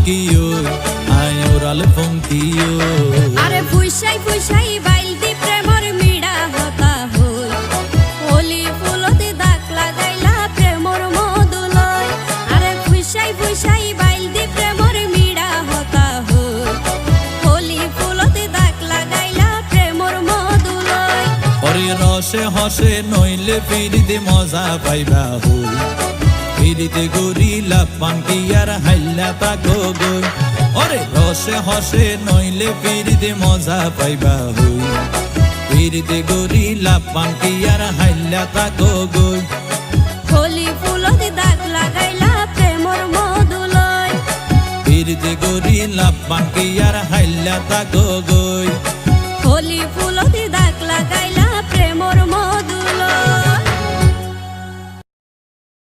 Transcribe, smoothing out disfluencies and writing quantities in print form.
কিও আয় ওরাল ফঙ্কিও আরে ফুইসাই ফুইসাই বাইলতি প্রেমর মিড়া হতা হই হোলি ফুলতে দাগ লাগাইলা প্রেমর মধুলয় আরে ফুইসাই ফুইসাই বাইলতি প্রেমর মিড়া হতা হই হোলি ফুলতে দাগ লাগাইলা প্রেমর মধুলয় ওরে রসে হসে নইলে ফিরিতে মজা পাইবা হই ফিরিতে গরিলা পাঙ্কি আর হাইলা তাকো গই ওরে রসে হসে নইলে ফিরিতে মজা পাইবা হই ফিরিতে গরিলা পাঙ্কি আর হাইলা তাকো গই হোলি ফুলতে দাগ লাগাইলা প্রেমর মধুলয় ফিরিতে গরিলা পাঙ্কি আর হাইলা তাকো গই।